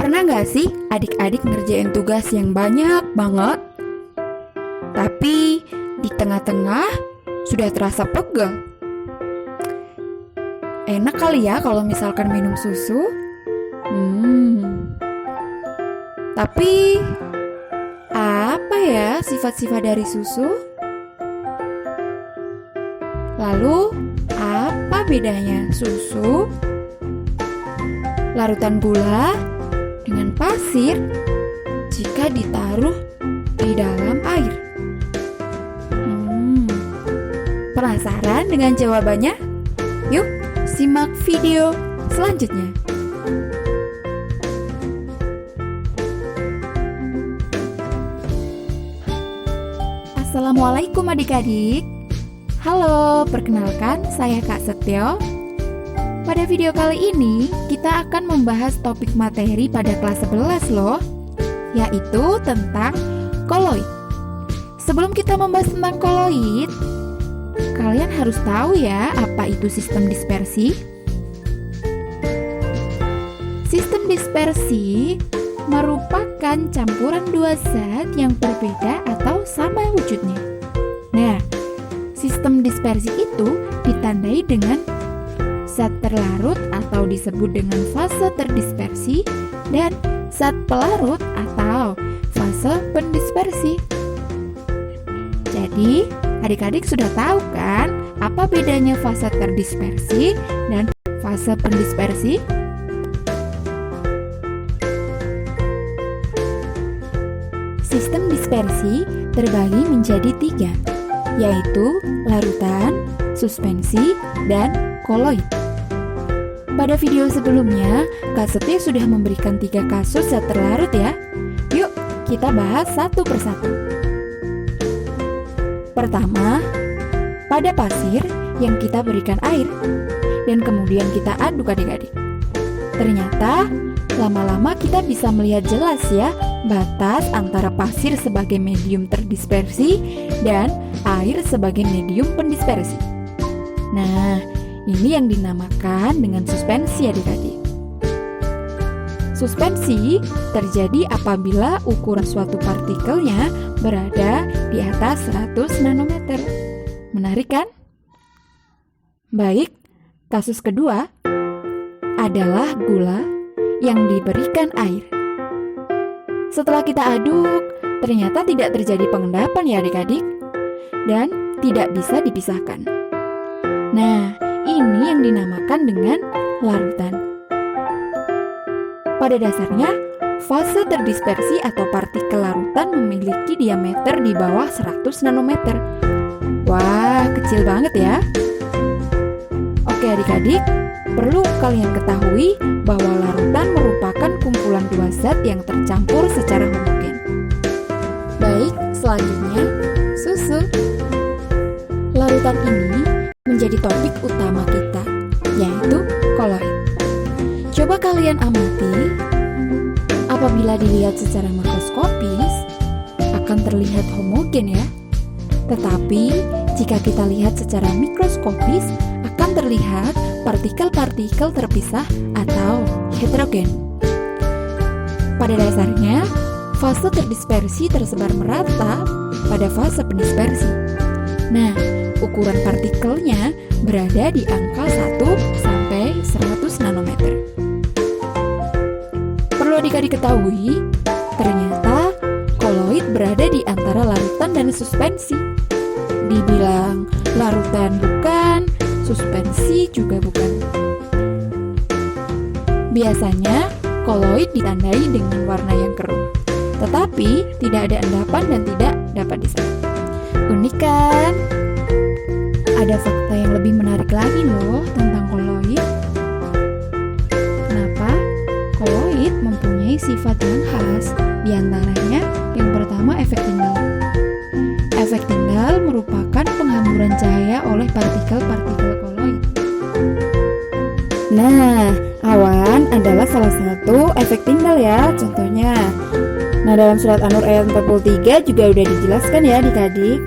Pernah nggak sih adik-adik ngerjain tugas yang banyak banget, tapi di tengah-tengah sudah terasa pegel? Enak kali ya kalau misalkan minum susu. Tapi apa ya sifat-sifat dari susu? Lalu apa bedanya susu, larutan gula dengan pasir jika ditaruh di dalam air? Penasaran dengan jawabannya? Yuk, simak video selanjutnya. Assalamualaikum adik-adik. Halo, perkenalkan saya Kak Setio. Pada video kali ini, kita akan membahas topik materi pada kelas 11 loh, yaitu tentang koloid. Sebelum kita membahas tentang koloid, kalian harus tahu ya apa itu sistem dispersi. Sistem dispersi merupakan campuran dua zat yang berbeda atau sama wujudnya. Nah, sistem dispersi itu ditandai dengan zat terlarut atau disebut dengan fase terdispersi dan zat pelarut atau fase pendispersi. Jadi, adik-adik sudah tahu kan apa bedanya fase terdispersi dan fase pendispersi? Sistem dispersi terbagi menjadi 3, yaitu larutan, suspensi, dan koloid. Pada video sebelumnya, Kak Setio sudah memberikan 3 kasus zat terlarut ya. Yuk, kita bahas satu persatu. Pertama, pada pasir yang kita berikan air dan kemudian kita aduk adik-adik. Ternyata, lama-lama kita bisa melihat jelas ya batas antara pasir sebagai medium terdispersi dan air sebagai medium pendispersi. Nah, ini yang dinamakan dengan suspensi adik-adik. Suspensi terjadi apabila ukuran suatu partikelnya berada di atas 100 nanometer. Menarik kan? Baik, kasus kedua adalah gula yang diberikan air. Setelah kita aduk, ternyata tidak terjadi pengendapan ya adik-adik, dan tidak bisa dipisahkan. Nah, ini yang dinamakan dengan larutan. Pada dasarnya, fase terdispersi atau partikel larutan memiliki diameter di bawah 100 nanometer. Wah, kecil banget ya. Oke adik-adik, perlu kalian ketahui bahwa larutan merupakan kumpulan dua zat yang tercampur secara homogen. Baik, selanjutnya, susu. Larutan ini menjadi topik utama kita, yaitu koloid. Coba kalian amati, apabila dilihat secara makroskopis, akan terlihat homogen ya. Tetapi, jika kita lihat secara mikroskopis, akan terlihat partikel-partikel terpisah atau heterogen. Pada dasarnya, fase terdispersi tersebar merata pada fase pendispersi. Nah, ukuran partikelnya berada di angka 1 sampai 100 nanometer. Perlu adik-adik ketahui, ternyata koloid berada di antara larutan dan suspensi. Dibilang larutan bukan, suspensi juga bukan. Biasanya, koloid ditandai dengan warna yang keruh, tetapi tidak ada endapan dan tidak dapat disebut. Unik kan? Ada fakta yang lebih menarik lagi loh tentang koloid. Kenapa? Koloid mempunyai sifat yang khas, diantaranya yang pertama efek tinggal. Efek tinggal merupakan penghamburan cahaya oleh partikel-partikel koloid. Nah, awan adalah salah satu efek tinggal ya, contohnya. Nah, dalam surat An-Nur ayat 43 juga udah dijelaskan ya adik-adik.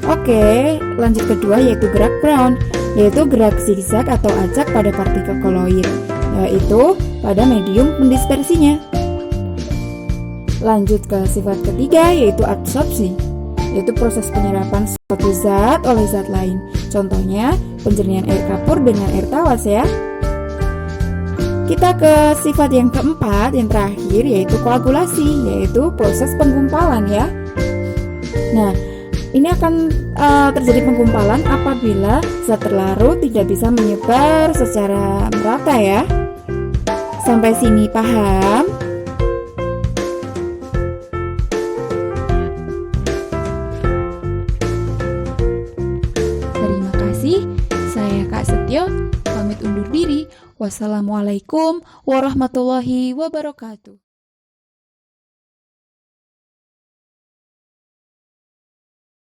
Oke, lanjut kedua yaitu gerak Brown, yaitu gerak zigzag atau acak pada partikel koloid, yaitu pada medium pendispersinya. Lanjut ke sifat ketiga, yaitu absorpsi, yaitu proses penyerapan suatu zat oleh zat lain. Contohnya, penjernihan air kapur dengan air tawas ya. Kita ke sifat yang keempat, yang terakhir, yaitu koagulasi, yaitu proses penggumpalan ya. Nah, ini akan terjadi penggumpalan apabila zat terlarut tidak bisa menyebar secara merata ya. Sampai sini paham? Terima kasih. Saya Kak Setio, pamit undur diri. Wassalamualaikum warahmatullahi wabarakatuh.